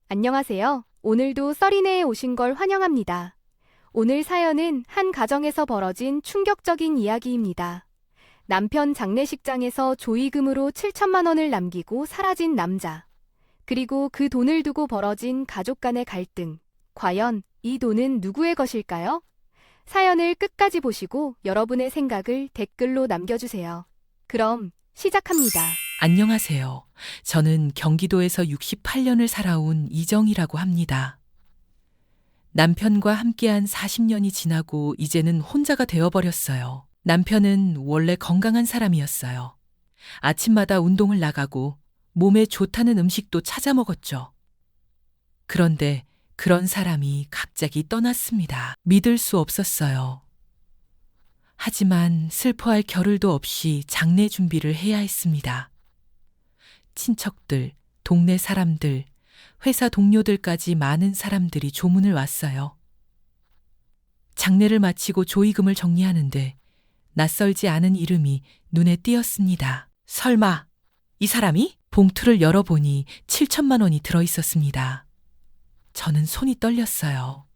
안녕하세요. 오늘도 썰이네에 오신 걸 환영합니다. 오늘 사연은 한 가정에서 벌어진 충격적인 이야기입니다. 남편 장례식장에서 조의금으로 7천만 원을 남기고 사라진 남자. 그리고 그 돈을 두고 벌어진 가족 간의 갈등. 과연 이 돈은 누구의 것일까요? 사연을 끝까지 보시고 여러분의 생각을 댓글로 남겨주세요. 그럼 시작합니다. 안녕하세요. 저는 경기도에서 68년을 살아온 이정이라고 합니다. 남편과 함께한 40년이 지나고 이제는 혼자가 되어버렸어요. 남편은 원래 건강한 사람이었어요. 아침마다 운동을 나가고 몸에 좋다는 음식도 찾아 먹었죠. 그런데 그런 사람이 갑자기 떠났습니다. 믿을 수 없었어요. 하지만 슬퍼할 겨를도 없이 장례 준비를 해야 했습니다. 친척들, 동네 사람들, 회사 동료들까지 많은 사람들이 조문을 왔어요. 장례를 마치고 조의금을 정리하는데 낯설지 않은 이름이 눈에 띄었습니다. 설마 이 사람이? 봉투를 열어보니 7천만 원이 들어있었습니다. 저는 손이 떨렸어요.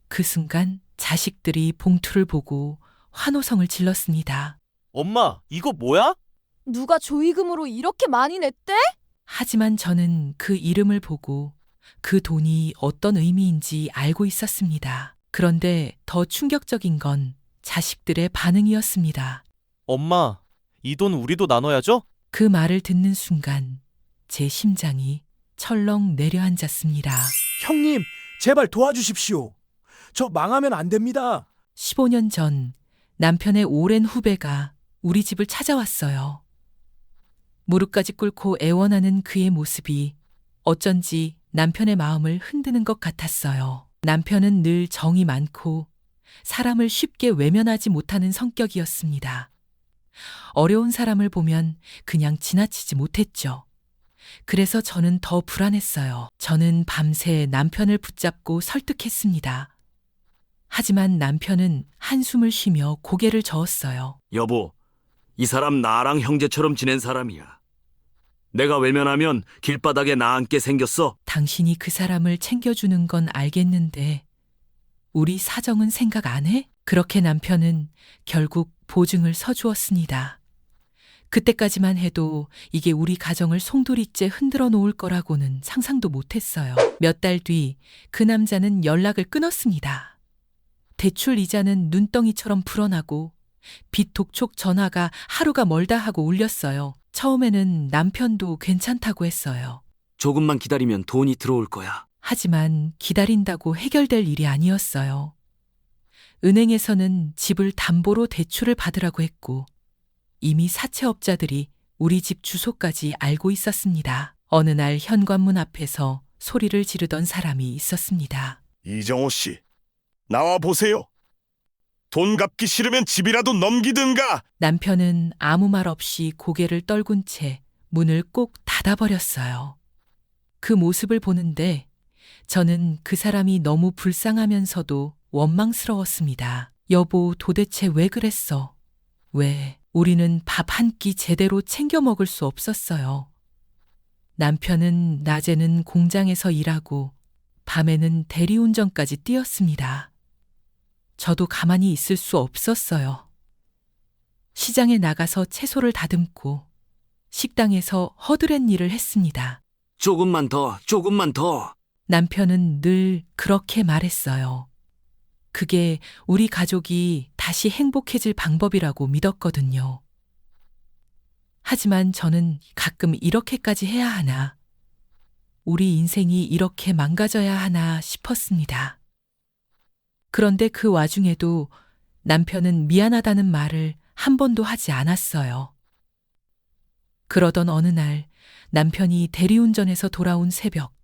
그 순간 자식들이 봉투를 보고 환호성을 질렀습니다. 엄마, 이거 뭐야? 누가 조의금으로 이렇게 많이 냈대? 하지만 저는 그 이름을 보고 그 돈이 어떤 의미인지 알고 있었습니다. 그런데 더 충격적인 건 자식들의 반응이었습니다. 엄마, 이 돈 우리도 나눠야죠? 그 말을 듣는 순간 제 심장이 철렁 내려앉았습니다. 형님, 제발 도와주십시오. 저 망하면 안 됩니다. 15년 전 남편의 오랜 후배가 우리 집을 찾아왔어요. 무릎까지 꿇고 애원하는 그의 모습이 어쩐지 남편의 마음을 흔드는 것 같았어요. 남편은 늘 정이 많고 사람을 쉽게 외면하지 못하는 성격이었습니다. 어려운 사람을 보면 그냥 지나치지 못했죠. 그래서 저는 더 불안했어요. 저는 밤새 남편을 붙잡고 설득했습니다. 하지만 남편은 한숨을 쉬며 고개를 저었어요. 여보, 이 사람 나랑 형제처럼 지낸 사람이야. 내가 외면하면 길바닥에 나 앉게 생겼어. 당신이 그 사람을 챙겨주는 건 알겠는데 우리 사정은 생각 안 해? 그렇게 남편은 결국 보증을 서주었습니다. 그때까지만 해도 이게 우리 가정을 송두리째 흔들어 놓을 거라고는 상상도 못했어요. 몇 달 뒤 그 남자는 연락을 끊었습니다. 대출 이자는 눈덩이처럼 불어나고 빚 독촉 전화가 하루가 멀다 하고 울렸어요. 처음에는 남편도 괜찮다고 했어요. 조금만 기다리면 돈이 들어올 거야. 하지만 기다린다고 해결될 일이 아니었어요. 은행에서는 집을 담보로 대출을 받으라고 했고 이미 사채업자들이 우리 집 주소까지 알고 있었습니다. 어느 날 현관문 앞에서 소리를 지르던 사람이 있었습니다. 이정호 씨, 나와 보세요. 돈 갚기 싫으면 집이라도 넘기든가. 남편은 아무 말 없이 고개를 떨군 채 문을 꼭 닫아버렸어요. 그 모습을 보는데 저는 그 사람이 너무 불쌍하면서도 원망스러웠습니다. 여보, 도대체 왜 그랬어? 왜 우리는 밥 한 끼 제대로 챙겨 먹을 수 없었어요. 남편은 낮에는 공장에서 일하고 밤에는 대리운전까지 뛰었습니다. 저도 가만히 있을 수 없었어요. 시장에 나가서 채소를 다듬고 식당에서 허드렛 일을 했습니다. 조금만 더, 조금만 더. 남편은 늘 그렇게 말했어요. 그게 우리 가족이 다시 행복해질 방법이라고 믿었거든요. 하지만 저는 가끔 이렇게까지 해야 하나, 우리 인생이 이렇게 망가져야 하나 싶었습니다. 그런데 그 와중에도 남편은 미안하다는 말을 한 번도 하지 않았어요. 그러던 어느 날 남편이 대리운전에서 돌아온 새벽,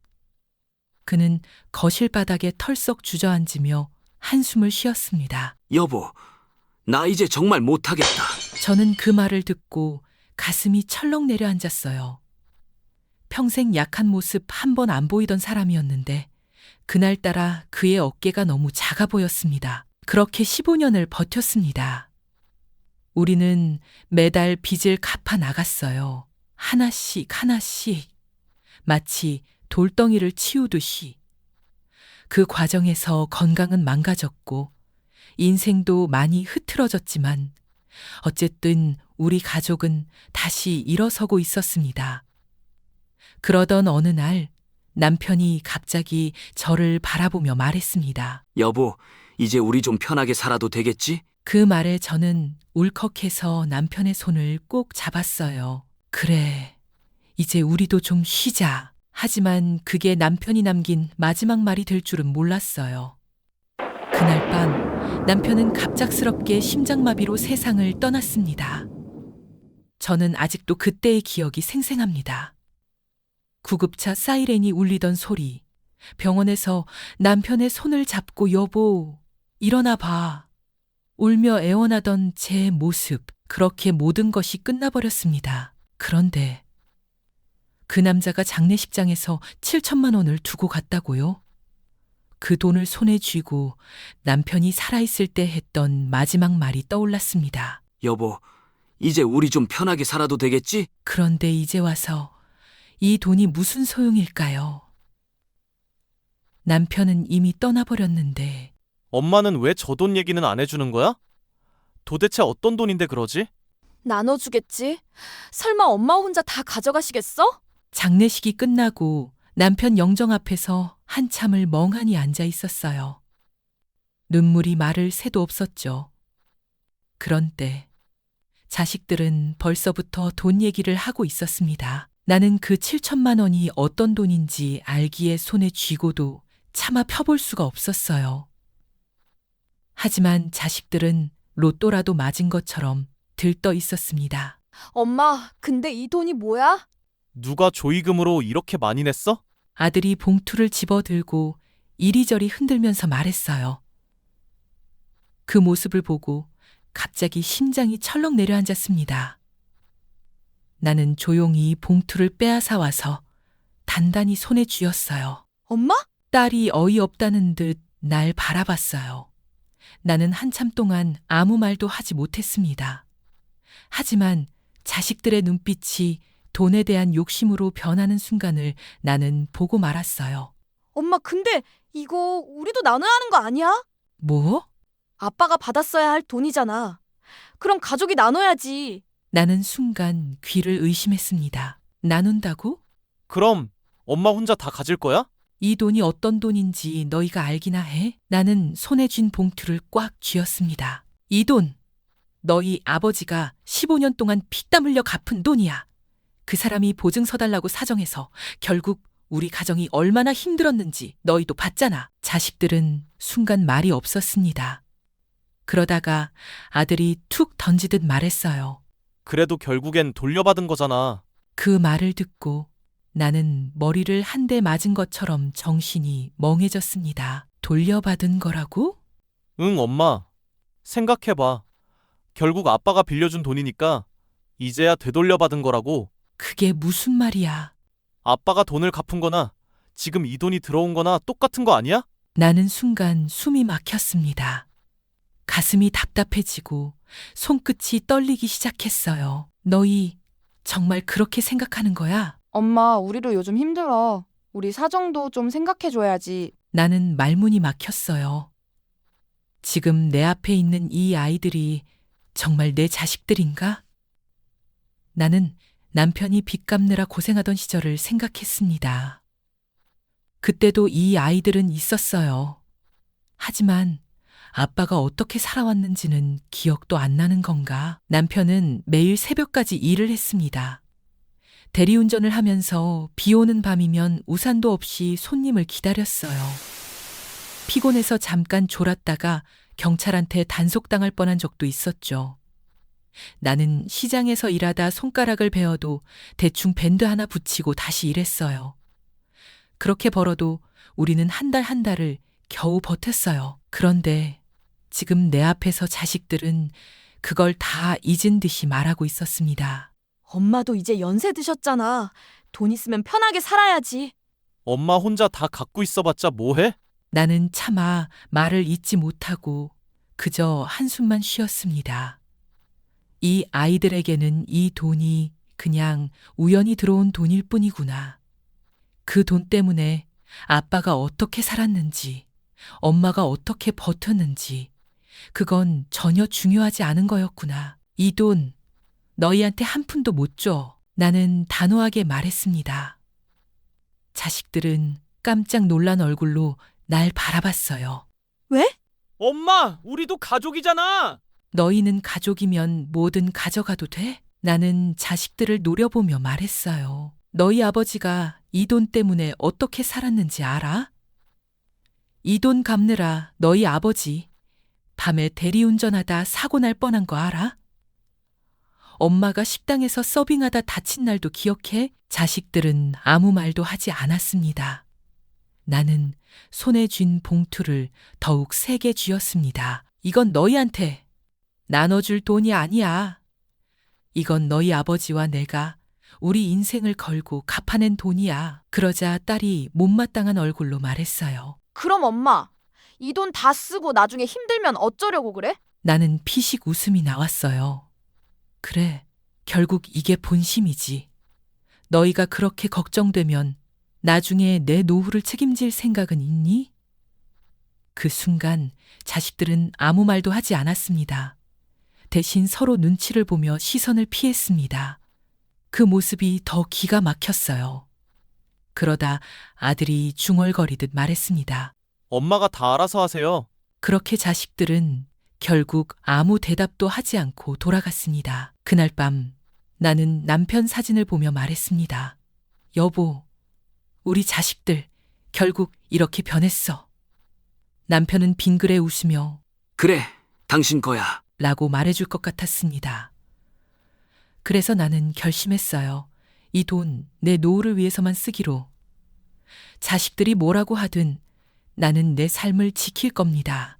그는 거실 바닥에 털썩 주저앉으며 한숨을 쉬었습니다. 여보, 나 이제 정말 못하겠다. 저는 그 말을 듣고 가슴이 철렁 내려앉았어요. 평생 약한 모습 한 번 안 보이던 사람이었는데 그날따라 그의 어깨가 너무 작아 보였습니다. 그렇게 15년을 버텼습니다. 우리는 매달 빚을 갚아 나갔어요. 하나씩 하나씩. 마치 돌덩이를 치우듯이. 그 과정에서 건강은 망가졌고 인생도 많이 흐트러졌지만 어쨌든 우리 가족은 다시 일어서고 있었습니다. 그러던 어느 날 남편이 갑자기 저를 바라보며 말했습니다. 여보, 이제 우리 좀 편하게 살아도 되겠지? 그 말에 저는 울컥해서 남편의 손을 꼭 잡았어요. 그래, 이제 우리도 좀 쉬자. 하지만 그게 남편이 남긴 마지막 말이 될 줄은 몰랐어요. 그날 밤 남편은 갑작스럽게 심장마비로 세상을 떠났습니다. 저는 아직도 그때의 기억이 생생합니다. 구급차 사이렌이 울리던 소리, 병원에서 남편의 손을 잡고 여보, 일어나 봐. 울며 애원하던 제 모습, 그렇게 모든 것이 끝나버렸습니다. 그런데 그 남자가 장례식장에서 7천만 원을 두고 갔다고요? 그 돈을 손에 쥐고 남편이 살아있을 때 했던 마지막 말이 떠올랐습니다. 여보, 이제 우리 좀 편하게 살아도 되겠지? 그런데 이제 와서 이 돈이 무슨 소용일까요? 남편은 이미 떠나버렸는데 엄마는 왜 저 돈 얘기는 안 해주는 거야? 도대체 어떤 돈인데 그러지? 나눠주겠지? 설마 엄마 혼자 다 가져가시겠어? 장례식이 끝나고 남편 영정 앞에서 한참을 멍하니 앉아 있었어요. 눈물이 마를 새도 없었죠. 그런 때 자식들은 벌써부터 돈 얘기를 하고 있었습니다. 나는 그 7천만 원이 어떤 돈인지 알기에 손에 쥐고도 차마 펴볼 수가 없었어요. 하지만 자식들은 로또라도 맞은 것처럼 들떠 있었습니다. 엄마, 근데 이 돈이 뭐야? 누가 조의금으로 이렇게 많이 냈어? 아들이 봉투를 집어들고 이리저리 흔들면서 말했어요. 그 모습을 보고 갑자기 심장이 철렁 내려앉았습니다. 나는 조용히 봉투를 빼앗아 와서 단단히 손에 쥐었어요. 엄마? 딸이 어이없다는 듯 날 바라봤어요. 나는 한참 동안 아무 말도 하지 못했습니다. 하지만 자식들의 눈빛이 돈에 대한 욕심으로 변하는 순간을 나는 보고 말았어요. 엄마, 근데 이거 우리도 나눠야 하는 거 아니야? 뭐? 아빠가 받았어야 할 돈이잖아. 그럼 가족이 나눠야지. 나는 순간 귀를 의심했습니다. 나눈다고? 그럼 엄마 혼자 다 가질 거야? 이 돈이 어떤 돈인지 너희가 알기나 해? 나는 손에 쥔 봉투를 꽉 쥐었습니다. 이 돈, 너희 아버지가 15년 동안 피땀 흘려 갚은 돈이야. 그 사람이 보증 서달라고 사정해서 결국 우리 가정이 얼마나 힘들었는지 너희도 봤잖아. 자식들은 순간 말이 없었습니다. 그러다가 아들이 툭 던지듯 말했어요. 그래도 결국엔 돌려받은 거잖아. 그 말을 듣고 나는 머리를 한 대 맞은 것처럼 정신이 멍해졌습니다. 돌려받은 거라고? 응, 엄마. 생각해봐. 결국 아빠가 빌려준 돈이니까 이제야 되돌려받은 거라고. 그게 무슨 말이야? 아빠가 돈을 갚은 거나 지금 이 돈이 들어온 거나 똑같은 거 아니야? 나는 순간 숨이 막혔습니다. 가슴이 답답해지고 손끝이 떨리기 시작했어요. 너희 정말 그렇게 생각하는 거야? 엄마, 우리도 요즘 힘들어. 우리 사정도 좀 생각해줘야지. 나는 말문이 막혔어요. 지금 내 앞에 있는 이 아이들이 정말 내 자식들인가? 나는 남편이 빚 갚느라 고생하던 시절을 생각했습니다. 그때도 이 아이들은 있었어요. 하지만 아빠가 어떻게 살아왔는지는 기억도 안 나는 건가? 남편은 매일 새벽까지 일을 했습니다. 대리운전을 하면서 비 오는 밤이면 우산도 없이 손님을 기다렸어요. 피곤해서 잠깐 졸았다가 경찰한테 단속당할 뻔한 적도 있었죠. 나는 시장에서 일하다 손가락을 베어도 대충 밴드 하나 붙이고 다시 일했어요. 그렇게 벌어도 우리는 한 달 한 달을 겨우 버텼어요. 그런데 지금 내 앞에서 자식들은 그걸 다 잊은 듯이 말하고 있었습니다. 엄마도 이제 연세 드셨잖아. 돈 있으면 편하게 살아야지. 엄마 혼자 다 갖고 있어봤자 뭐해? 나는 차마 말을 잇지 못하고 그저 한숨만 쉬었습니다. 이 아이들에게는 이 돈이 그냥 우연히 들어온 돈일 뿐이구나. 그 돈 때문에 아빠가 어떻게 살았는지, 엄마가 어떻게 버텼는지, 그건 전혀 중요하지 않은 거였구나. 이 돈 너희한테 한 푼도 못 줘. 나는 단호하게 말했습니다. 자식들은 깜짝 놀란 얼굴로 날 바라봤어요. 왜? 엄마, 우리도 가족이잖아. 너희는 가족이면 뭐든 가져가도 돼? 나는 자식들을 노려보며 말했어요. 너희 아버지가 이 돈 때문에 어떻게 살았는지 알아? 이 돈 갚느라 너희 아버지 밤에 대리운전하다 사고 날 뻔한 거 알아? 엄마가 식당에서 서빙하다 다친 날도 기억해? 자식들은 아무 말도 하지 않았습니다. 나는 손에 쥔 봉투를 더욱 세게 쥐었습니다. 이건 너희한테 나눠줄 돈이 아니야. 이건 너희 아버지와 내가 우리 인생을 걸고 갚아낸 돈이야. 그러자 딸이 못마땅한 얼굴로 말했어요. 그럼 엄마, 이 돈 다 쓰고 나중에 힘들면 어쩌려고 그래? 나는 피식 웃음이 나왔어요. 그래, 결국 이게 본심이지. 너희가 그렇게 걱정되면 나중에 내 노후를 책임질 생각은 있니? 그 순간 자식들은 아무 말도 하지 않았습니다. 대신 서로 눈치를 보며 시선을 피했습니다. 그 모습이 더 기가 막혔어요. 그러다 아들이 중얼거리듯 말했습니다. 엄마가 다 알아서 하세요. 그렇게 자식들은 결국 아무 대답도 하지 않고 돌아갔습니다. 그날 밤 나는 남편 사진을 보며 말했습니다. 여보, 우리 자식들 결국 이렇게 변했어. 남편은 빙그레 웃으며 그래, 당신 거야. 라고 말해줄 것 같았습니다. 그래서 나는 결심했어요. 이 돈 내 노후를 위해서만 쓰기로. 자식들이 뭐라고 하든 나는 내 삶을 지킬 겁니다.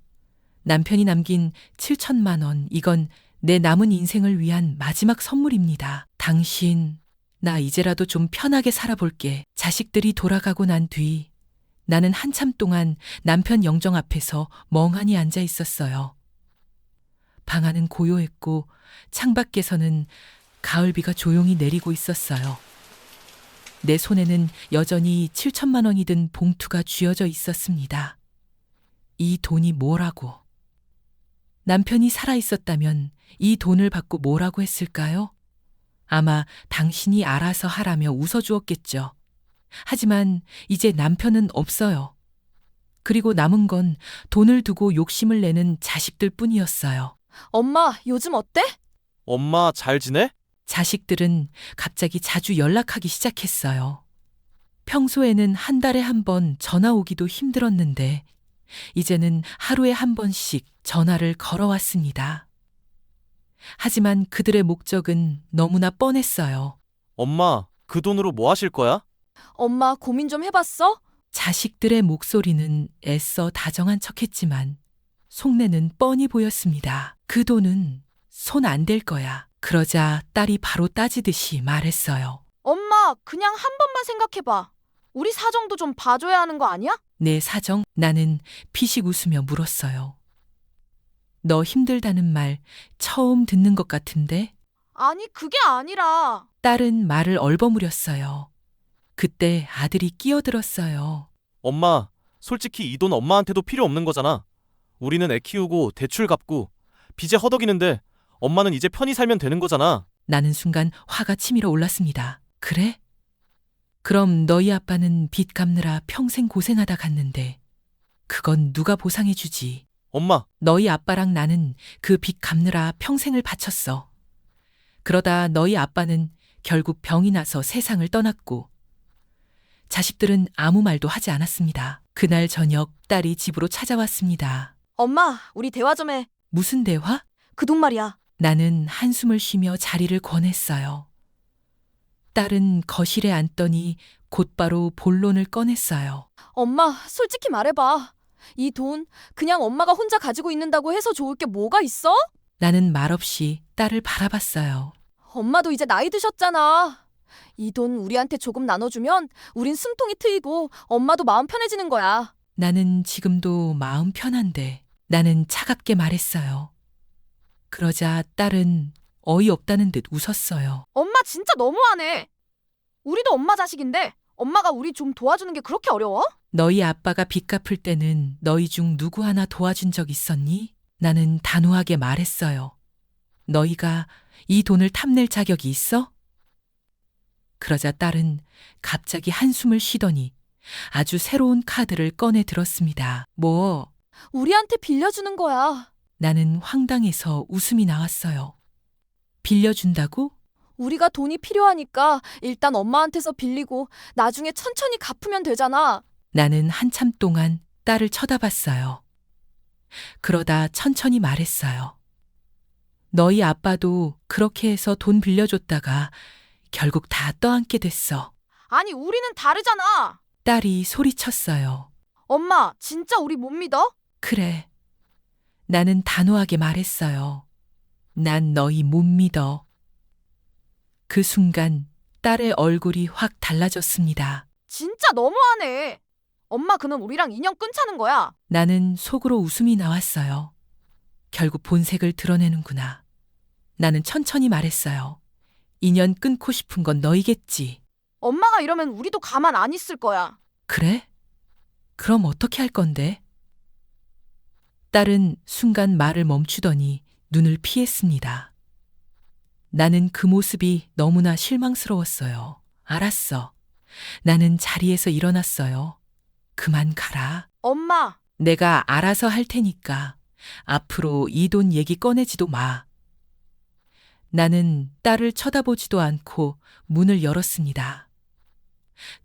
남편이 남긴 7천만 원, 이건 내 남은 인생을 위한 마지막 선물입니다. 당신, 나 이제라도 좀 편하게 살아볼게. 자식들이 돌아가고 난 뒤 나는 한참 동안 남편 영정 앞에서 멍하니 앉아 있었어요. 방 안은 고요했고 창밖에서는 가을비가 조용히 내리고 있었어요. 내 손에는 여전히 7천만 원이 든 봉투가 쥐어져 있었습니다. 이 돈이 뭐라고? 남편이 살아있었다면 이 돈을 받고 뭐라고 했을까요? 아마 당신이 알아서 하라며 웃어주었겠죠. 하지만 이제 남편은 없어요. 그리고 남은 건 돈을 두고 욕심을 내는 자식들 뿐이었어요. 엄마, 요즘 어때? 엄마 잘 지내? 자식들은 갑자기 자주 연락하기 시작했어요. 평소에는 한 달에 한 번 전화 오기도 힘들었는데 이제는 하루에 한 번씩 전화를 걸어왔습니다. 하지만 그들의 목적은 너무나 뻔했어요. 엄마, 그 돈으로 뭐 하실 거야? 엄마 고민 좀 해봤어? 자식들의 목소리는 애써 다정한 척했지만 속내는 뻔히 보였습니다. 그 돈은 손 안 댈 거야. 그러자 딸이 바로 따지듯이 말했어요. 엄마, 그냥 한 번만 생각해봐. 우리 사정도 좀 봐줘야 하는 거 아니야? 내 사정? 나는 피식 웃으며 물었어요. 너 힘들다는 말 처음 듣는 것 같은데? 아니, 그게 아니라. 딸은 말을 얼버무렸어요. 그때 아들이 끼어들었어요. 엄마, 솔직히 이 돈 엄마한테도 필요 없는 거잖아. 우리는 애 키우고 대출 갚고 빚에 허덕이는데 엄마는 이제 편히 살면 되는 거잖아. 나는 순간 화가 치밀어 올랐습니다. 그래? 그럼 너희 아빠는 빚 갚느라 평생 고생하다 갔는데 그건 누가 보상해 주지? 엄마, 너희 아빠랑 나는 그 빚 갚느라 평생을 바쳤어. 그러다 너희 아빠는 결국 병이 나서 세상을 떠났고 자식들은 아무 말도 하지 않았습니다. 그날 저녁 딸이 집으로 찾아왔습니다. 엄마, 우리 대화 좀 해. 무슨 대화? 그 돈 말이야. 나는 한숨을 쉬며 자리를 권했어요. 딸은 거실에 앉더니 곧바로 본론을 꺼냈어요. 엄마, 솔직히 말해봐. 이 돈 그냥 엄마가 혼자 가지고 있는다고 해서 좋을 게 뭐가 있어? 나는 말없이 딸을 바라봤어요. 엄마도 이제 나이 드셨잖아. 이 돈 우리한테 조금 나눠주면 우린 숨통이 트이고 엄마도 마음 편해지는 거야. 나는 지금도 마음 편한데 나는 차갑게 말했어요. 그러자 딸은 어이없다는 듯 웃었어요. 엄마 진짜 너무하네. 우리도 엄마 자식인데 엄마가 우리 좀 도와주는 게 그렇게 어려워? 너희 아빠가 빚 갚을 때는 너희 중 누구 하나 도와준 적 있었니? 나는 단호하게 말했어요. 너희가 이 돈을 탐낼 자격이 있어? 그러자 딸은 갑자기 한숨을 쉬더니 아주 새로운 카드를 꺼내 들었습니다. 뭐? 우리한테 빌려주는 거야. 나는 황당해서 웃음이 나왔어요. 빌려준다고? 우리가 돈이 필요하니까 일단 엄마한테서 빌리고 나중에 천천히 갚으면 되잖아. 나는 한참 동안 딸을 쳐다봤어요. 그러다 천천히 말했어요. 너희 아빠도 그렇게 해서 돈 빌려줬다가 결국 다 떠안게 됐어. 아니, 우리는 다르잖아. 딸이 소리쳤어요. 엄마, 진짜 우리 못 믿어? 그래. 나는 단호하게 말했어요. 난 너희 못 믿어. 그 순간 딸의 얼굴이 확 달라졌습니다. 진짜 너무하네. 엄마, 그럼 우리랑 인연 끊자는 거야. 나는 속으로 웃음이 나왔어요. 결국 본색을 드러내는구나. 나는 천천히 말했어요. 인연 끊고 싶은 건 너희겠지. 엄마가 이러면 우리도 가만 안 있을 거야. 그래? 그럼 어떻게 할 건데? 딸은 순간 말을 멈추더니 눈을 피했습니다. 나는 그 모습이 너무나 실망스러웠어요. 알았어. 나는 자리에서 일어났어요. 그만 가라. 엄마, 내가 알아서 할 테니까 앞으로 이 돈 얘기 꺼내지도 마. 나는 딸을 쳐다보지도 않고 문을 열었습니다.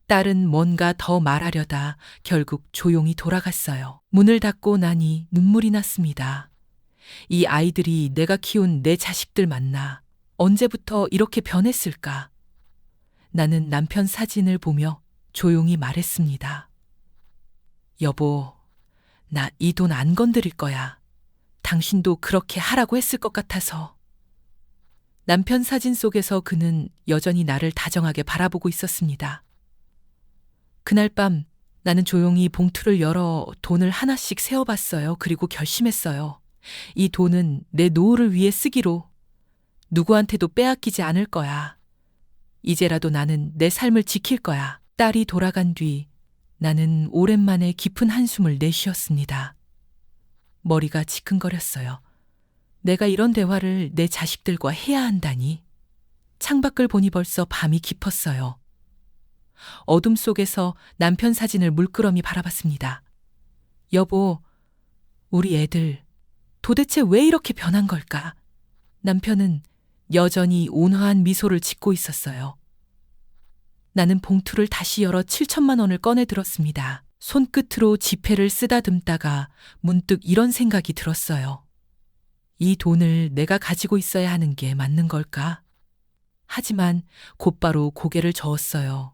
딸은 뭔가 더 말하려다 결국 조용히 돌아갔어요. 문을 닫고 나니 눈물이 났습니다. 이 아이들이 내가 키운 내 자식들 맞나? 언제부터 이렇게 변했을까? 나는 남편 사진을 보며 조용히 말했습니다. 여보, 나 이 돈 안 건드릴 거야. 당신도 그렇게 하라고 했을 것 같아서. 남편 사진 속에서 그는 여전히 나를 다정하게 바라보고 있었습니다. 그날 밤 나는 조용히 봉투를 열어 돈을 하나씩 세어봤어요. 그리고 결심했어요. 이 돈은 내 노후를 위해 쓰기로. 누구한테도 빼앗기지 않을 거야. 이제라도 나는 내 삶을 지킬 거야. 딸이 돌아간 뒤 나는 오랜만에 깊은 한숨을 내쉬었습니다. 머리가 지끈거렸어요. 내가 이런 대화를 내 자식들과 해야 한다니. 창밖을 보니 벌써 밤이 깊었어요. 어둠 속에서 남편 사진을 물끄러미 바라봤습니다. 여보, 우리 애들 도대체 왜 이렇게 변한 걸까? 남편은 여전히 온화한 미소를 짓고 있었어요. 나는 봉투를 다시 열어 7천만 원을 꺼내 들었습니다. 손끝으로 지폐를 쓰다듬다가 문득 이런 생각이 들었어요. 이 돈을 내가 가지고 있어야 하는 게 맞는 걸까? 하지만 곧바로 고개를 저었어요.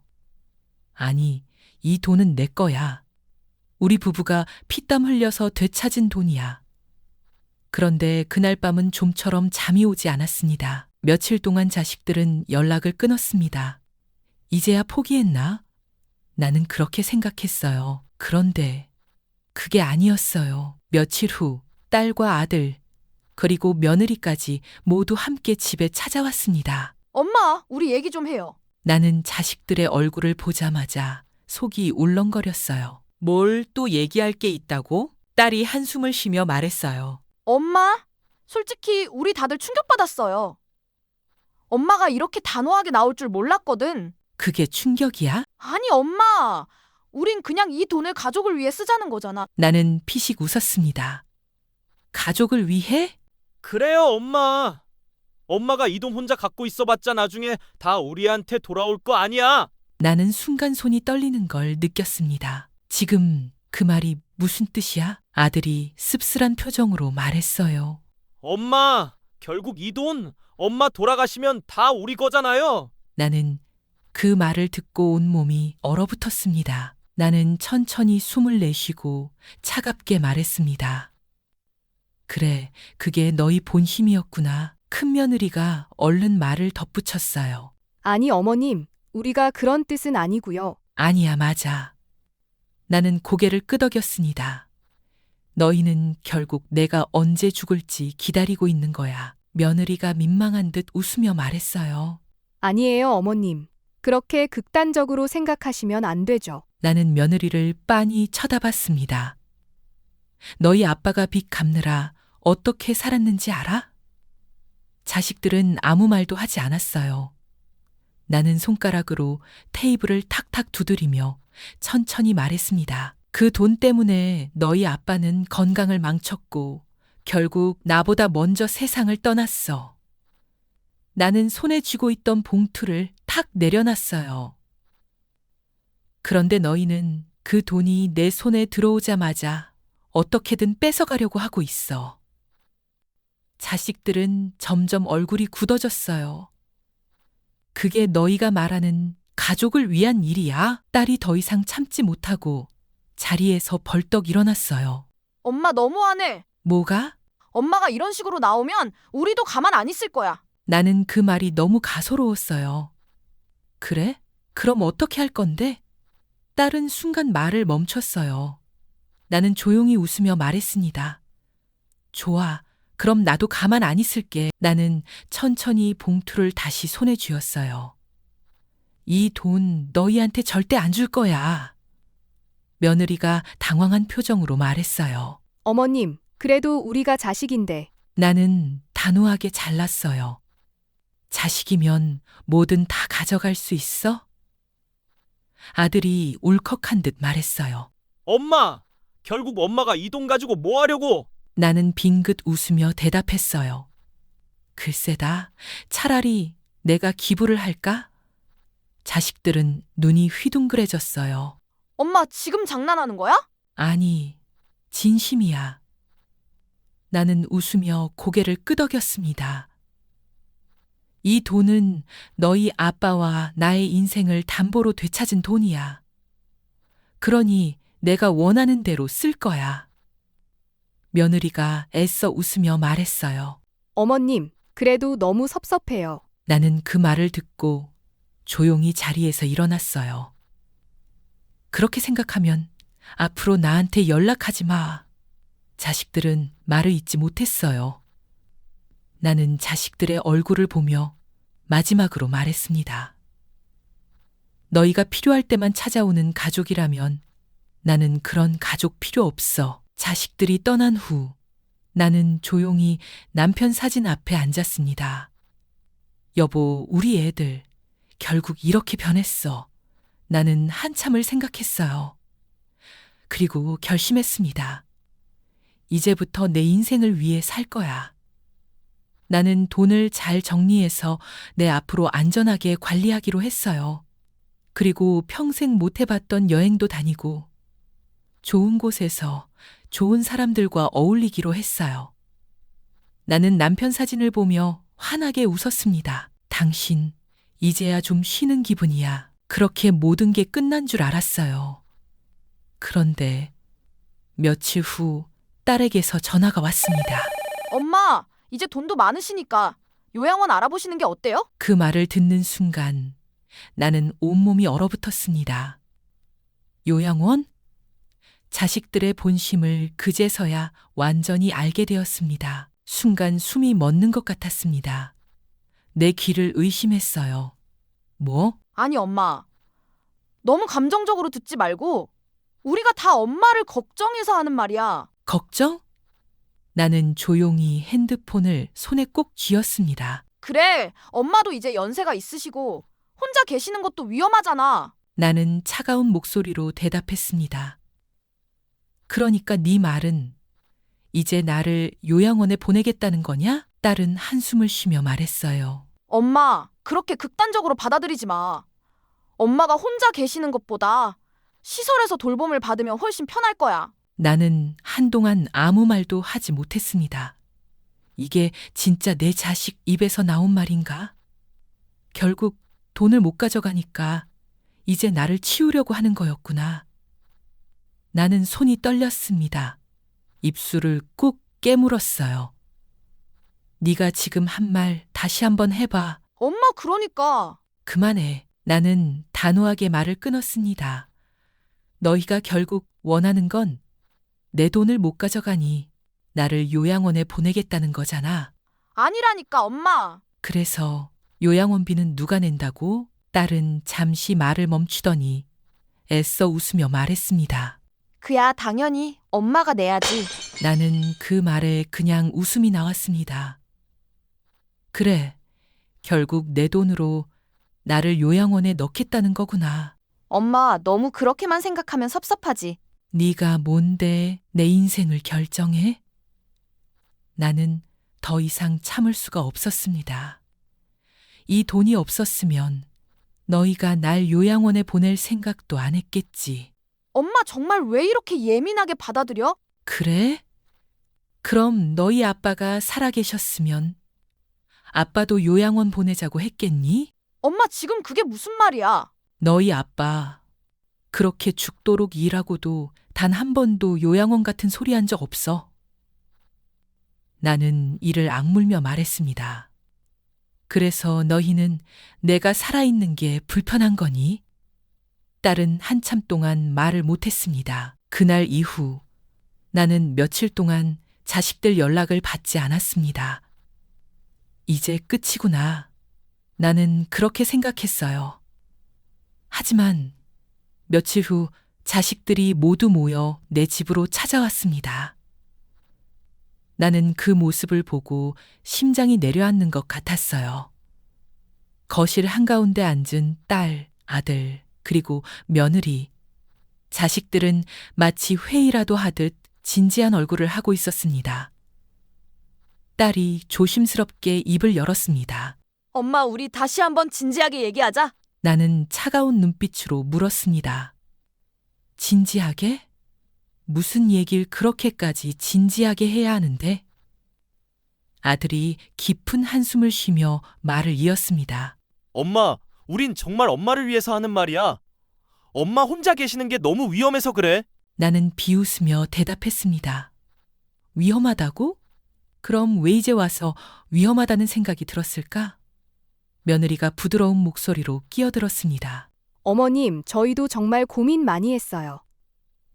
아니, 이 돈은 내 거야. 우리 부부가 피땀 흘려서 되찾은 돈이야. 그런데 그날 밤은 좀처럼 잠이 오지 않았습니다. 며칠 동안 자식들은 연락을 끊었습니다. 이제야 포기했나? 나는 그렇게 생각했어요. 그런데 그게 아니었어요. 며칠 후 딸과 아들, 그리고 며느리까지 모두 함께 집에 찾아왔습니다. 엄마, 우리 얘기 좀 해요. 나는 자식들의 얼굴을 보자마자 속이 울렁거렸어요. 뭘 또 얘기할 게 있다고? 딸이 한숨을 쉬며 말했어요. 엄마, 솔직히 우리 다들 충격받았어요. 엄마가 이렇게 단호하게 나올 줄 몰랐거든. 그게 충격이야? 아니, 엄마. 우린 그냥 이 돈을 가족을 위해 쓰자는 거잖아. 나는 피식 웃었습니다. 가족을 위해? 그래요, 엄마. 엄마가 이 돈 혼자 갖고 있어봤자 나중에 다 우리한테 돌아올 거 아니야. 나는 순간 손이 떨리는 걸 느꼈습니다. 지금 그 말이 무슨 뜻이야? 아들이 씁쓸한 표정으로 말했어요. 엄마, 결국 이 돈 엄마 돌아가시면 다 우리 거잖아요. 나는 그 말을 듣고 온몸이 얼어붙었습니다. 나는 천천히 숨을 내쉬고 차갑게 말했습니다. 그래, 그게 너희 본심이었구나. 큰며느리가 얼른 말을 덧붙였어요. 아니, 어머님, 우리가 그런 뜻은 아니고요. 아니야, 맞아. 나는 고개를 끄덕였습니다. 너희는 결국 내가 언제 죽을지 기다리고 있는 거야. 며느리가 민망한 듯 웃으며 말했어요. 아니에요, 어머님. 그렇게 극단적으로 생각하시면 안 되죠. 나는 며느리를 빤히 쳐다봤습니다. 너희 아빠가 빚 갚느라 어떻게 살았는지 알아? 자식들은 아무 말도 하지 않았어요. 나는 손가락으로 테이블을 탁탁 두드리며 천천히 말했습니다. 그 돈 때문에 너희 아빠는 건강을 망쳤고 결국 나보다 먼저 세상을 떠났어. 나는 손에 쥐고 있던 봉투를 탁 내려놨어요. 그런데 너희는 그 돈이 내 손에 들어오자마자 어떻게든 뺏어가려고 하고 있어. 자식들은 점점 얼굴이 굳어졌어요. 그게 너희가 말하는 가족을 위한 일이야? 딸이 더 이상 참지 못하고 자리에서 벌떡 일어났어요. 엄마 너무하네. 뭐가? 엄마가 이런 식으로 나오면 우리도 가만 안 있을 거야. 나는 그 말이 너무 가소로웠어요. 그래? 그럼 어떻게 할 건데? 딸은 순간 말을 멈췄어요. 나는 조용히 웃으며 말했습니다. 좋아. 그럼 나도 가만 안 있을게. 나는 천천히 봉투를 다시 손에 쥐었어요. 이 돈 너희한테 절대 안 줄 거야. 며느리가 당황한 표정으로 말했어요. 어머님, 그래도 우리가 자식인데. 나는 단호하게 잘랐어요. 자식이면 뭐든 다 가져갈 수 있어? 아들이 울컥한 듯 말했어요. 엄마! 결국 엄마가 이 돈 가지고 뭐 하려고? 나는 빙긋 웃으며 대답했어요. 글쎄다, 차라리 내가 기부를 할까? 자식들은 눈이 휘둥그레졌어요. 엄마 지금 장난하는 거야? 아니, 진심이야. 나는 웃으며 고개를 끄덕였습니다. 이 돈은 너희 아빠와 나의 인생을 담보로 되찾은 돈이야. 그러니 내가 원하는 대로 쓸 거야. 며느리가 애써 웃으며 말했어요. 어머님, 그래도 너무 섭섭해요. 나는 그 말을 듣고 조용히 자리에서 일어났어요. 그렇게 생각하면 앞으로 나한테 연락하지 마. 자식들은 말을 잇지 못했어요. 나는 자식들의 얼굴을 보며 마지막으로 말했습니다. 너희가 필요할 때만 찾아오는 가족이라면 나는 그런 가족 필요 없어. 자식들이 떠난 후 나는 조용히 남편 사진 앞에 앉았습니다. 여보, 우리 애들 결국 이렇게 변했어. 나는 한참을 생각했어요. 그리고 결심했습니다. 이제부터 내 인생을 위해 살 거야. 나는 돈을 잘 정리해서 내 앞으로 안전하게 관리하기로 했어요. 그리고 평생 못 해봤던 여행도 다니고 좋은 곳에서 좋은 사람들과 어울리기로 했어요. 나는 남편 사진을 보며 환하게 웃었습니다. 당신, 이제야 좀 쉬는 기분이야. 그렇게 모든 게 끝난 줄 알았어요. 그런데 며칠 후 딸에게서 전화가 왔습니다. 엄마, 이제 돈도 많으시니까 요양원 알아보시는 게 어때요? 그 말을 듣는 순간 나는 온몸이 얼어붙었습니다. 요양원? 자식들의 본심을 그제서야 완전히 알게 되었습니다. 순간 숨이 멎는 것 같았습니다. 내 귀를 의심했어요. 뭐? 아니 엄마, 너무 감정적으로 듣지 말고 우리가 다 엄마를 걱정해서 하는 말이야. 걱정? 나는 조용히 핸드폰을 손에 꼭 쥐었습니다. 그래, 엄마도 이제 연세가 있으시고 혼자 계시는 것도 위험하잖아. 나는 차가운 목소리로 대답했습니다. 그러니까 네 말은 이제 나를 요양원에 보내겠다는 거냐? 딸은 한숨을 쉬며 말했어요. 엄마, 그렇게 극단적으로 받아들이지 마. 엄마가 혼자 계시는 것보다 시설에서 돌봄을 받으면 훨씬 편할 거야. 나는 한동안 아무 말도 하지 못했습니다. 이게 진짜 내 자식 입에서 나온 말인가? 결국 돈을 못 가져가니까 이제 나를 치우려고 하는 거였구나. 나는 손이 떨렸습니다. 입술을 꾹 깨물었어요. 네가 지금 한 말 다시 한번 해봐. 엄마, 그러니까. 그만해. 나는 단호하게 말을 끊었습니다. 너희가 결국 원하는 건 내 돈을 못 가져가니 나를 요양원에 보내겠다는 거잖아. 아니라니까 엄마. 그래서 요양원비는 누가 낸다고? 딸은 잠시 말을 멈추더니 애써 웃으며 말했습니다. 그야 당연히 엄마가 내야지. 나는 그 말에 그냥 웃음이 나왔습니다. 그래, 결국 내 돈으로 나를 요양원에 넣겠다는 거구나. 엄마 너무 그렇게만 생각하면 섭섭하지. 네가 뭔데 내 인생을 결정해? 나는 더 이상 참을 수가 없었습니다. 이 돈이 없었으면 너희가 날 요양원에 보낼 생각도 안 했겠지. 엄마 정말 왜 이렇게 예민하게 받아들여? 그래? 그럼 너희 아빠가 살아계셨으면 아빠도 요양원 보내자고 했겠니? 엄마 지금 그게 무슨 말이야? 너희 아빠 그렇게 죽도록 일하고도 단 한 번도 요양원 같은 소리 한 적 없어. 나는 이를 악물며 말했습니다. 그래서 너희는 내가 살아있는 게 불편한 거니? 딸은 한참 동안 말을 못했습니다. 그날 이후 나는 며칠 동안 자식들 연락을 받지 않았습니다. 이제 끝이구나. 나는 그렇게 생각했어요. 하지만 며칠 후 자식들이 모두 모여 내 집으로 찾아왔습니다. 나는 그 모습을 보고 심장이 내려앉는 것 같았어요. 거실 한가운데 앉은 딸, 아들, 그리고 며느리. 자식들은 마치 회의라도 하듯 진지한 얼굴을 하고 있었습니다. 딸이 조심스럽게 입을 열었습니다. 엄마 우리 다시 한번 진지하게 얘기하자. 나는 차가운 눈빛으로 물었습니다. 진지하게? 무슨 얘길 그렇게까지 진지하게 해야 하는데? 아들이 깊은 한숨을 쉬며 말을 이었습니다. 엄마, 우린 정말 엄마를 위해서 하는 말이야. 엄마 혼자 계시는 게 너무 위험해서 그래. 나는 비웃으며 대답했습니다. 위험하다고? 그럼 왜 이제 와서 위험하다는 생각이 들었을까? 며느리가 부드러운 목소리로 끼어들었습니다. 어머님, 저희도 정말 고민 많이 했어요.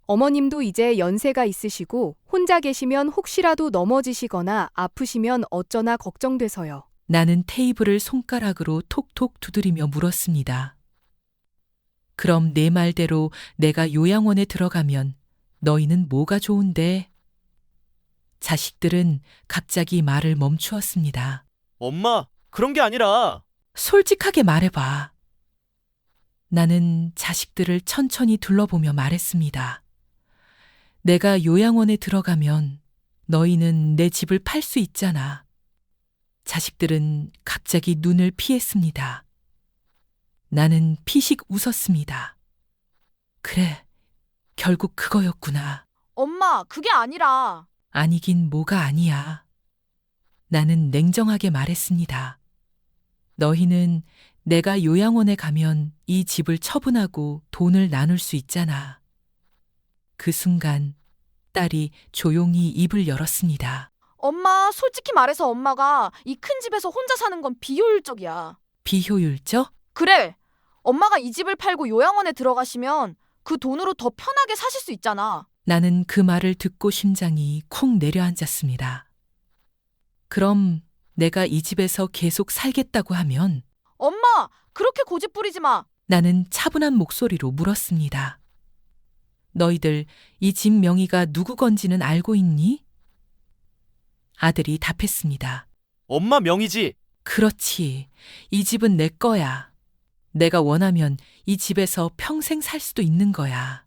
어머님도 이제 연세가 있으시고 혼자 계시면 혹시라도 넘어지시거나 아프시면 어쩌나 걱정돼서요. 나는 테이블을 손가락으로 톡톡 두드리며 물었습니다. 그럼 내 말대로 내가 요양원에 들어가면 너희는 뭐가 좋은데? 자식들은 갑자기 말을 멈추었습니다. 엄마, 그런 게 아니라. 솔직하게 말해봐. 나는 자식들을 천천히 둘러보며 말했습니다. 내가 요양원에 들어가면 너희는 내 집을 팔 수 있잖아. 자식들은 갑자기 눈을 피했습니다. 나는 피식 웃었습니다. 그래, 결국 그거였구나. 엄마 그게 아니라. 아니긴 뭐가 아니야. 나는 냉정하게 말했습니다. 너희는 내가 요양원에 가면 이 집을 처분하고 돈을 나눌 수 있잖아. 그 순간 딸이 조용히 입을 열었습니다. 엄마 솔직히 말해서 엄마가 이 큰 집에서 혼자 사는 건 비효율적이야. 비효율적? 그래. 엄마가 이 집을 팔고 요양원에 들어가시면 그 돈으로 더 편하게 사실 수 있잖아. 나는 그 말을 듣고 심장이 쿵 내려앉았습니다. 그럼 내가 이 집에서 계속 살겠다고 하면? 엄마 그렇게 고집 부리지 마. 나는 차분한 목소리로 물었습니다. 너희들 이 집 명의가 누구 건지는 알고 있니? 아들이 답했습니다. 엄마 명의지. 그렇지. 이 집은 내 거야. 내가 원하면 이 집에서 평생 살 수도 있는 거야.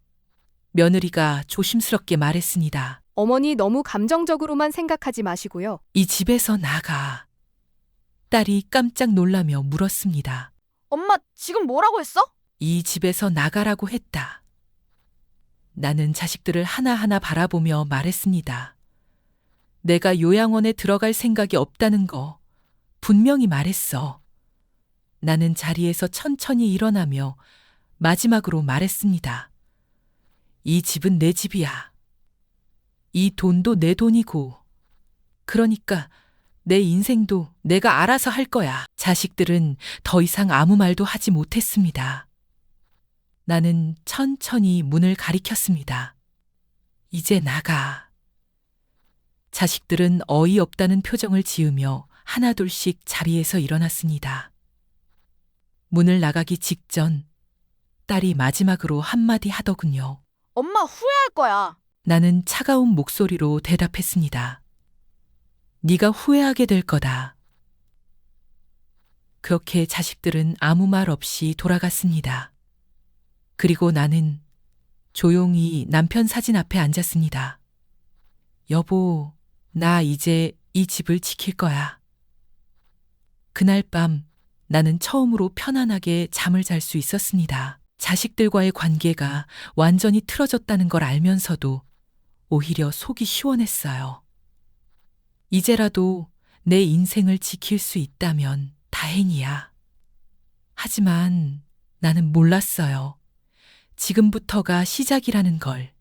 며느리가 조심스럽게 말했습니다. 어머니 너무 감정적으로만 생각하지 마시고요. 이 집에서 나가. 딸이 깜짝 놀라며 물었습니다. 엄마 지금 뭐라고 했어? 이 집에서 나가라고 했다. 나는 자식들을 하나하나 바라보며 말했습니다. 내가 요양원에 들어갈 생각이 없다는 거 분명히 말했어. 나는 자리에서 천천히 일어나며 마지막으로 말했습니다. 이 집은 내 집이야. 이 돈도 내 돈이고, 그러니까 내 인생도 내가 알아서 할 거야. 자식들은 더 이상 아무 말도 하지 못했습니다. 나는 천천히 문을 가리켰습니다. 이제 나가. 자식들은 어이없다는 표정을 지으며 하나둘씩 자리에서 일어났습니다. 문을 나가기 직전 딸이 마지막으로 한마디 하더군요. 엄마 후회할 거야. 나는 차가운 목소리로 대답했습니다. 네가 후회하게 될 거다. 그렇게 자식들은 아무 말 없이 돌아갔습니다. 그리고 나는 조용히 남편 사진 앞에 앉았습니다. 여보, 나 이제 이 집을 지킬 거야. 그날 밤 나는 처음으로 편안하게 잠을 잘 수 있었습니다. 자식들과의 관계가 완전히 틀어졌다는 걸 알면서도 오히려 속이 시원했어요. 이제라도 내 인생을 지킬 수 있다면 다행이야. 하지만 나는 몰랐어요. 지금부터가 시작이라는 걸.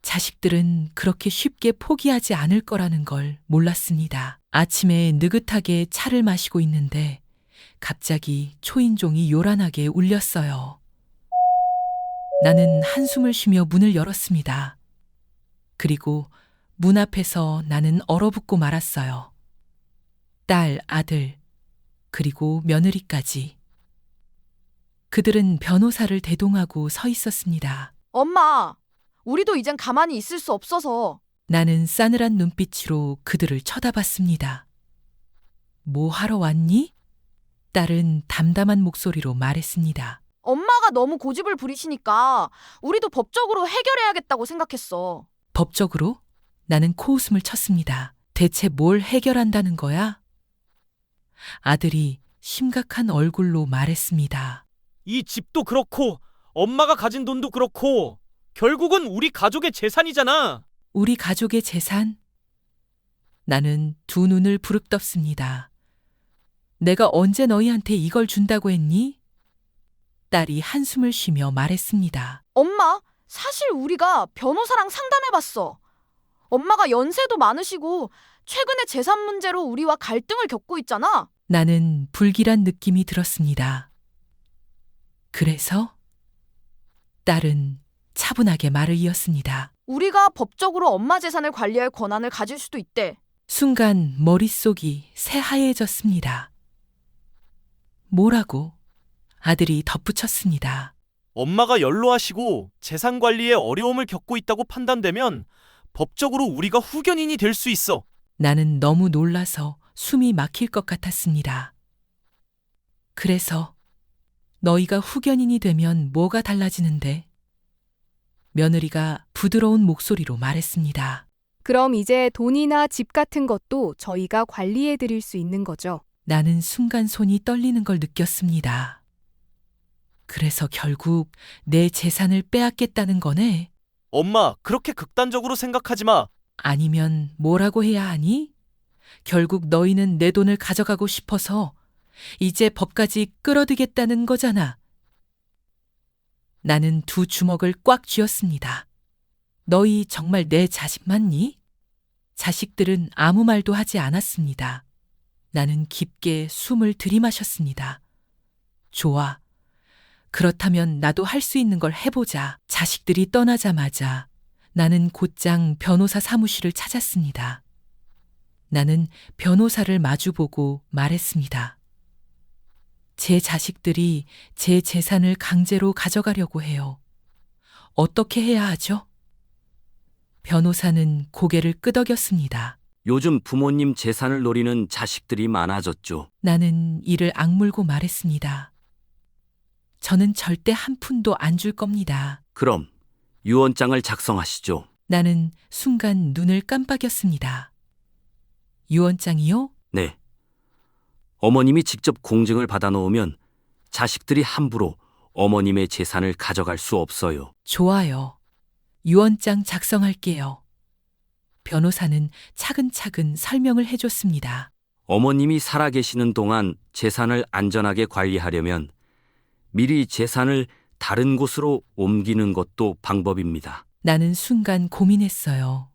자식들은 그렇게 쉽게 포기하지 않을 거라는 걸 몰랐습니다. 아침에 느긋하게 차를 마시고 있는데 갑자기 초인종이 요란하게 울렸어요. 나는 한숨을 쉬며 문을 열었습니다. 그리고 문 앞에서 나는 얼어붙고 말았어요. 딸, 아들, 그리고 며느리까지. 그들은 변호사를 대동하고 서 있었습니다. 엄마, 우리도 이젠 가만히 있을 수 없어서. 나는 싸늘한 눈빛으로 그들을 쳐다봤습니다. 뭐 하러 왔니? 딸은 담담한 목소리로 말했습니다. 엄마가 너무 고집을 부리시니까 우리도 법적으로 해결해야겠다고 생각했어. 법적으로? 나는 코웃음을 쳤습니다. 대체 뭘 해결한다는 거야? 아들이 심각한 얼굴로 말했습니다. 이 집도 그렇고 엄마가 가진 돈도 그렇고 결국은 우리 가족의 재산이잖아. 우리 가족의 재산? 나는 두 눈을 부릅떴습니다. 내가 언제 너희한테 이걸 준다고 했니? 딸이 한숨을 쉬며 말했습니다. 엄마, 사실 우리가 변호사랑 상담해봤어. 엄마가 연세도 많으시고 최근에 재산 문제로 우리와 갈등을 겪고 있잖아. 나는 불길한 느낌이 들었습니다. 그래서? 딸은 차분하게 말을 이었습니다. 우리가 법적으로 엄마 재산을 관리할 권한을 가질 수도 있대. 순간 머릿속이 새하얘졌습니다. 뭐라고? 아들이 덧붙였습니다. 엄마가 연로하시고 재산 관리에 어려움을 겪고 있다고 판단되면 법적으로 우리가 후견인이 될 수 있어. 나는 너무 놀라서 숨이 막힐 것 같았습니다. 그래서 너희가 후견인이 되면 뭐가 달라지는데? 며느리가 부드러운 목소리로 말했습니다. 그럼 이제 돈이나 집 같은 것도 저희가 관리해 드릴 수 있는 거죠. 나는 순간 손이 떨리는 걸 느꼈습니다. 그래서 결국 내 재산을 빼앗겠다는 거네? 엄마, 그렇게 극단적으로 생각하지 마. 아니면 뭐라고 해야 하니? 결국 너희는 내 돈을 가져가고 싶어서 이제 법까지 끌어들겠다는 거잖아. 나는 두 주먹을 꽉 쥐었습니다. 너희 정말 내 자식 맞니? 자식들은 아무 말도 하지 않았습니다. 나는 깊게 숨을 들이마셨습니다. 좋아. 그렇다면 나도 할 수 있는 걸 해보자. 자식들이 떠나자마자 나는 곧장 변호사 사무실을 찾았습니다. 나는 변호사를 마주보고 말했습니다. 제 자식들이 제 재산을 강제로 가져가려고 해요. 어떻게 해야 하죠? 변호사는 고개를 끄덕였습니다. 요즘 부모님 재산을 노리는 자식들이 많아졌죠. 나는 이를 악물고 말했습니다. 저는 절대 한 푼도 안 줄 겁니다. 그럼 유언장을 작성하시죠. 나는 순간 눈을 깜빡였습니다. 유언장이요? 네. 어머님이 직접 공증을 받아놓으면 자식들이 함부로 어머님의 재산을 가져갈 수 없어요. 좋아요. 유언장 작성할게요. 변호사는 차근차근 설명을 해줬습니다. 어머님이 살아계시는 동안 재산을 안전하게 관리하려면 미리 재산을 다른 곳으로 옮기는 것도 방법입니다. 나는 순간 고민했어요.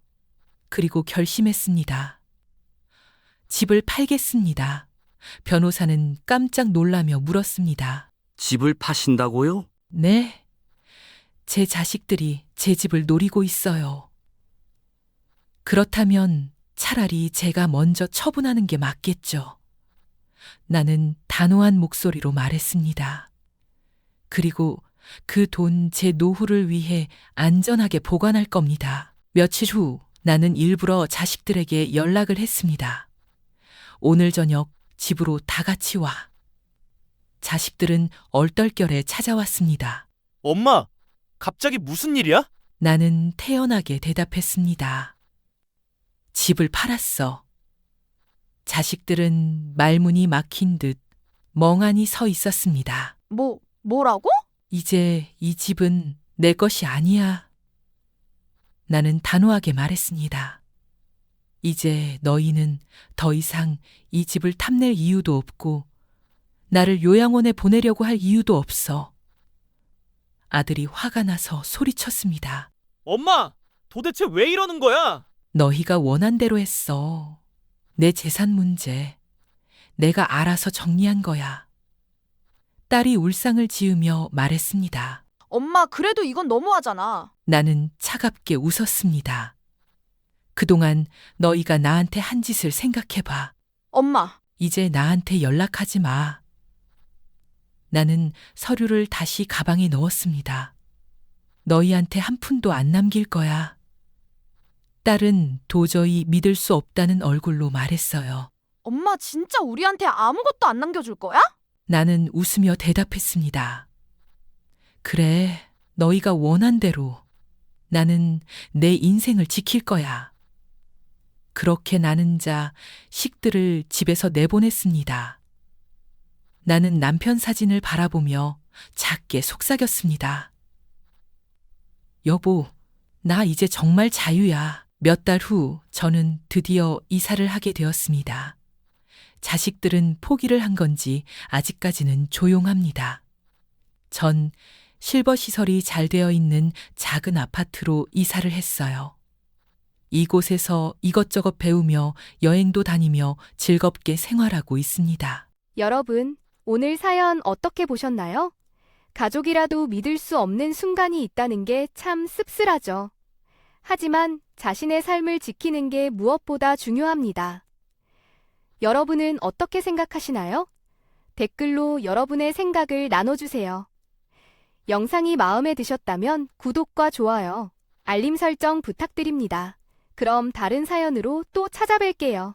그리고 결심했습니다. 집을 팔겠습니다. 변호사는 깜짝 놀라며 물었습니다. 집을 파신다고요? 네. 제 자식들이 제 집을 노리고 있어요. 그렇다면 차라리 제가 먼저 처분하는 게 맞겠죠. 나는 단호한 목소리로 말했습니다. 그리고 그 돈 제 노후를 위해 안전하게 보관할 겁니다. 며칠 후 나는 일부러 자식들에게 연락을 했습니다. 오늘 저녁 집으로 다 같이 와. 자식들은 얼떨결에 찾아왔습니다. 엄마, 갑자기 무슨 일이야? 나는 태연하게 대답했습니다. 집을 팔았어. 자식들은 말문이 막힌 듯 멍하니 서 있었습니다. 뭐라고? 이제 이 집은 내 것이 아니야. 나는 단호하게 말했습니다. 이제 너희는 더 이상 이 집을 탐낼 이유도 없고 나를 요양원에 보내려고 할 이유도 없어. 아들이 화가 나서 소리쳤습니다. 엄마, 도대체 왜 이러는 거야? 너희가 원한 대로 했어. 내 재산 문제. 내가 알아서 정리한 거야. 딸이 울상을 지으며 말했습니다. 엄마, 그래도 이건 너무하잖아. 나는 차갑게 웃었습니다. 그동안 너희가 나한테 한 짓을 생각해봐. 엄마, 이제 나한테 연락하지 마. 나는 서류를 다시 가방에 넣었습니다. 너희한테 한 푼도 안 남길 거야. 딸은 도저히 믿을 수 없다는 얼굴로 말했어요. 엄마 진짜 우리한테 아무것도 안 남겨줄 거야? 나는 웃으며 대답했습니다. 그래, 너희가 원한 대로. 나는 내 인생을 지킬 거야. 그렇게 나는 자 식들을 집에서 내보냈습니다. 나는 남편 사진을 바라보며 작게 속삭였습니다. 여보, 나 이제 정말 자유야. 몇 달 후 저는 드디어 이사를 하게 되었습니다. 자식들은 포기를 한 건지 아직까지는 조용합니다. 전 실버 시설이 잘 되어 있는 작은 아파트로 이사를 했어요. 이곳에서 이것저것 배우며 여행도 다니며 즐겁게 생활하고 있습니다. 여러분, 오늘 사연 어떻게 보셨나요? 가족이라도 믿을 수 없는 순간이 있다는 게 참 씁쓸하죠. 하지만 자신의 삶을 지키는 게 무엇보다 중요합니다. 여러분은 어떻게 생각하시나요? 댓글로 여러분의 생각을 나눠주세요. 영상이 마음에 드셨다면 구독과 좋아요, 알림 설정 부탁드립니다. 그럼 다른 사연으로 또 찾아뵐게요.